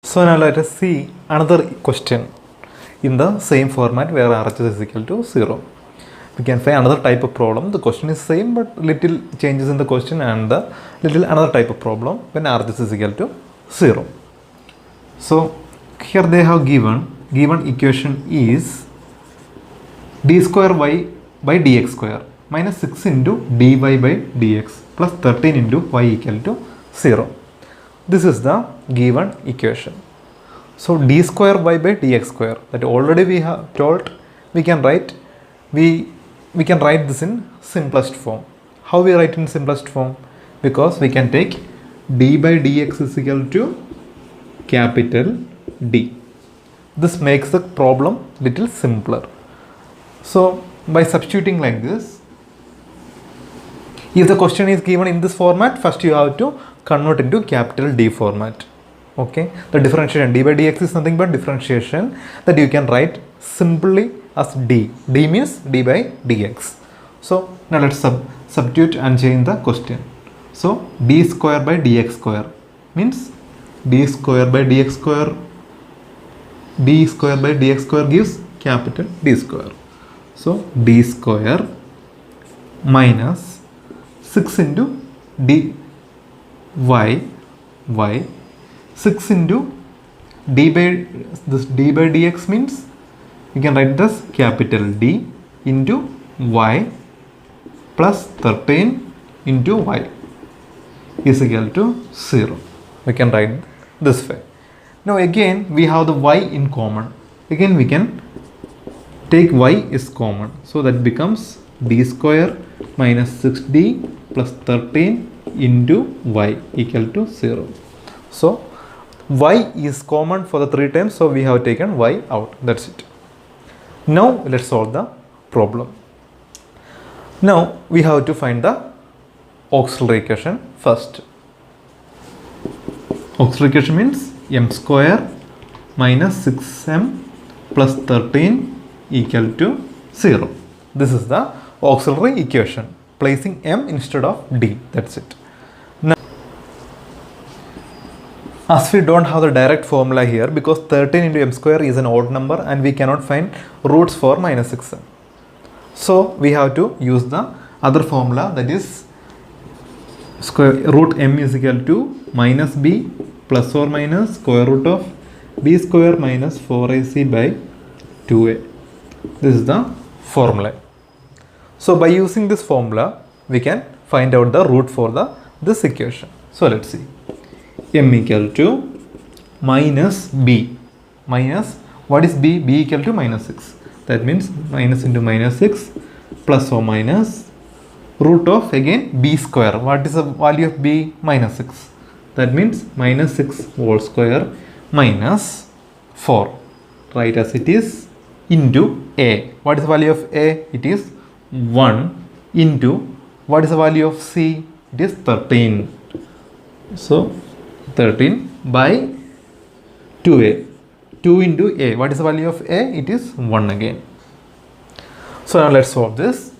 So now let us see another question in the same format where RHS is equal to 0. We can find another type of problem. The question is same but little changes in the question and the little another type of problem when RHS is equal to 0. So here they have given equation is d square y by dx square minus 6 into dy by dx plus 13 into y equal to 0. This is the given equation. So d square y by dx square, that already we have told we can write this in simplest form. How we write in simplest form? Because we can take d by dx is equal to capital D. This makes the problem little simpler. So by substituting like this, if the question is given in this format, first you have to convert into capital D format. Okay, the differentiation d by dx is nothing but differentiation that you can write simply as d. D means d by dx. So now let's substitute and change the question. So d square by dx square means d square by dx square gives capital D square. So d square minus 6 into d y 6 into d by dx means you can write this capital D into y plus 13 into y is equal to 0. We can write this way. Now again we have the y in common. Again we can take y is common. So that becomes d square minus 6d plus 13 into y equal to 0. So y is common for the 3 times. So we have taken y out. That's it. Now let's solve the problem. Now we have to find the auxiliary equation first. Auxiliary equation means m square minus 6m plus 13 equal to 0. This is the auxiliary equation, placing m instead of d. That's it. Now, as we don't have the direct formula here because 13 into m square is an odd number and we cannot find roots for minus 6m. So we have to use the other formula, that is root m is equal to minus b plus or minus square root of b square minus 4ac by 2a. This is the formula. So by using this formula we can find out the root for this equation. So let's see. M equal to minus b minus, what is b? B equal to minus 6. That means minus into minus 6 plus or minus root of again b square. What is the value of b? Minus 6. That means minus 6 whole square minus 4. Write as it is into a. What is the value of a? It is 1 into, what is the value of c? It is 13. So 13 by 2a. 2 into a. What is the value of a? It is 1 again. So now let's solve this.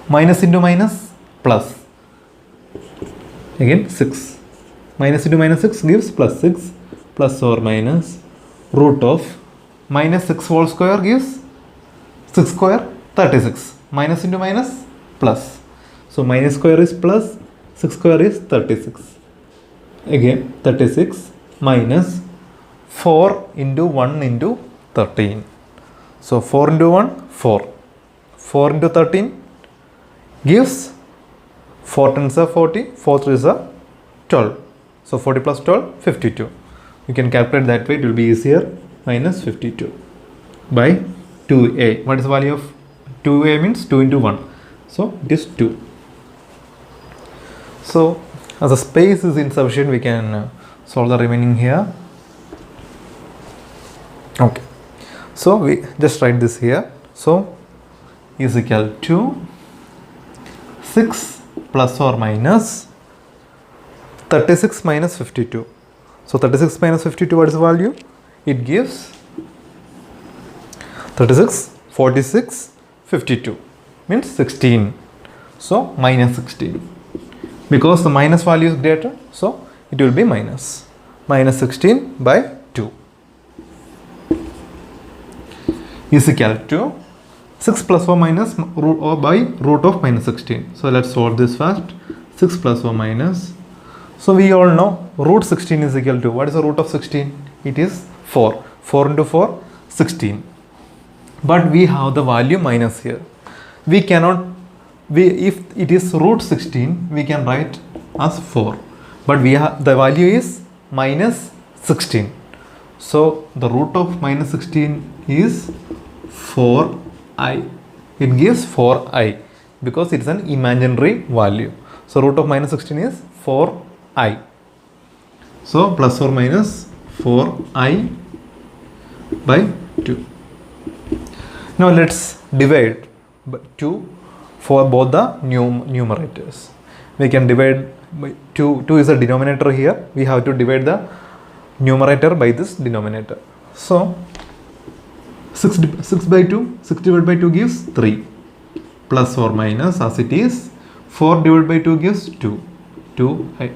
Minus into minus plus. Again 6. Minus into minus 6 gives plus 6 plus or minus root of minus 6 whole square gives 6 square 36. Minus into minus plus. So minus square is plus, 6 square is 36. Again 36 minus 4 into 1 into 13. So 4 into 1, 4. 4 into 13 gives 4 tens are 40, 4 threes are 12. So 40 plus 12, 52. You can calculate that way, it will be easier. Minus 52 by 2a. What is the value of 2a? Means 2 into 1. So it is 2. So as the space is insufficient, we can solve the remaining here. Okay. So we just write this here. So is equal to 6 plus or minus 36 minus 52. So 36 minus 52, what is the value? It gives 36, 46, 52 means 16. So minus 16. Because the minus value is greater, so it will be minus. minus 16 by 2 is equal to 6 plus or minus root or by root of minus 16. So let's solve this first. 6 plus or minus. So we all know root 16 is equal to, what is the root of 16? It is 4. 4 into 4, 16. But we have the value minus here. We cannot, if it is root 16, we can write as 4. But we have, the value is minus 16. So the root of minus 16 is 4i. It gives 4i because it's an imaginary value. So root of minus 16 is 4i. So plus or minus 4i by 2. Now let's divide 2 for both the numerators. We can divide by 2. 2 is the denominator here. We have to divide the numerator by this denominator. So 6 by 2, 6 divided by 2 gives 3. Plus or minus as it is. 4 divided by 2 gives 2. 2i.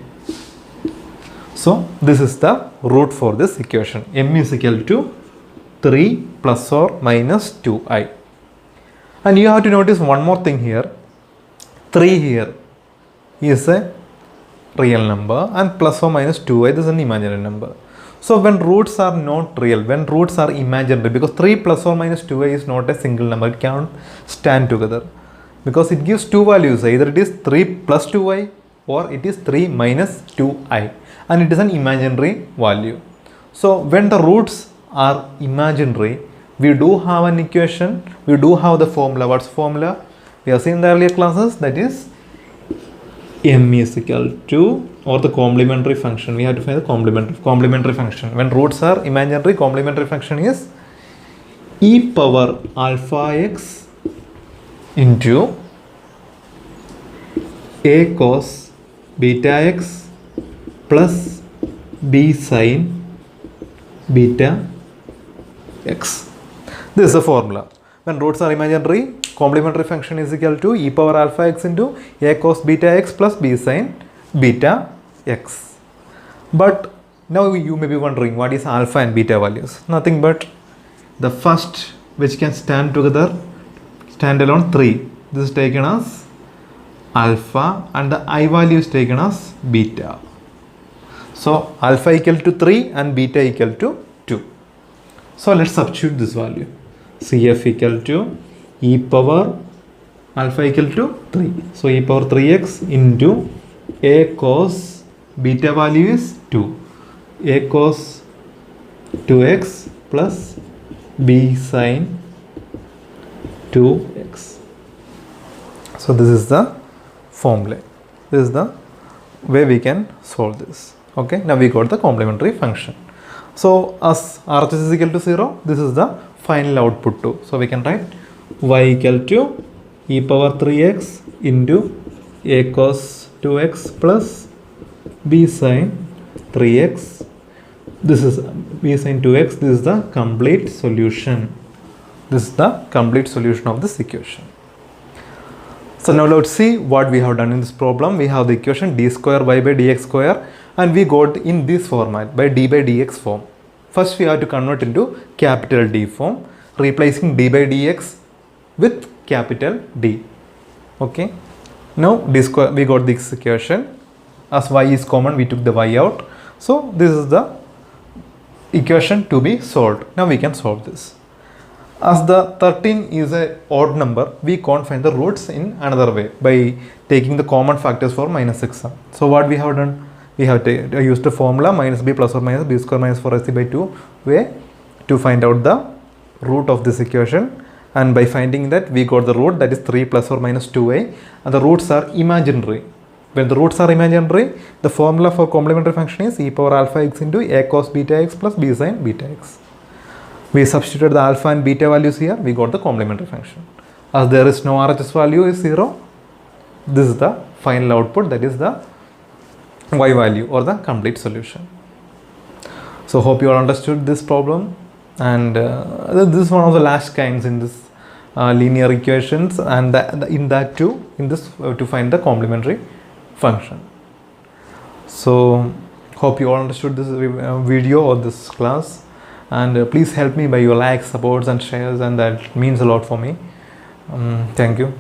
So this is the root for this equation. M is equal to 3 plus or minus 2i. And you have to notice one more thing here. 3 here is a real number and plus or minus 2i is an imaginary number. So when roots are not real, when roots are imaginary, because 3 plus or minus 2i is not a single number, it cannot stand together. Because it gives two values, either it is 3 plus 2i or it is 3 minus 2i, and it is an imaginary value. So when the roots are imaginary, we do have an equation, we do have the formula. What's formula? We have seen in the earlier classes, that is m is equal to, or the complementary function. We have to find the complementary function. When roots are imaginary, complementary function is e power alpha x into a cos beta x plus b sin beta x. This is the formula. When roots are imaginary, complementary function is equal to e power alpha x into a cos beta x plus b sin beta x. But now you may be wondering, what is alpha and beta values? Nothing but the first which can stand together, stand alone 3. This is taken as alpha and the I value is taken as beta. So alpha equal to 3 and beta equal to 2. So let's substitute this value. CF equal to e power alpha equal to 3. So e power 3x into a cos beta value is 2. A cos 2x plus b sin 2x. So this is the formula. This is the way we can solve this. Okay, now we got the complementary function. So as RHS is equal to 0, this is the final output too. So we can write y equal to e power 3x into a cos 2x plus b sin 3x. This is b sin 2x. This is the complete solution. This is the complete solution of this equation. So now let's see what we have done in this problem. We have the equation d square y by dx square, and we got in this format by d by dx form. First we have to convert into capital D form, replacing d by dx with capital D. Okay. Now d square, we got this equation. As y is common, we took the y out. So this is the equation to be solved. Now we can solve this. As the 13 is an odd number, we can't find the roots in another way by taking the common factors for minus 6. So what we have done? We have used the formula minus b plus or minus b square minus 4ac by 2 way to find out the root of this equation, and by finding that we got the root, that is 3 plus or minus 2a, and the roots are imaginary. When the roots are imaginary, the formula for complementary function is e power alpha x into a cos beta x plus b sin beta x. We substituted the alpha and beta values here, we got the complementary function. As there is no RHS value is 0, this is the final output, that is the y value or the complete solution. So hope you all understood this problem, and this is one of the last kinds in this linear equations, and in that too, in this to find the complementary function. So Hope you all understood this video or this class, and please help me by your likes, supports and shares, and that means a lot for me. Thank you.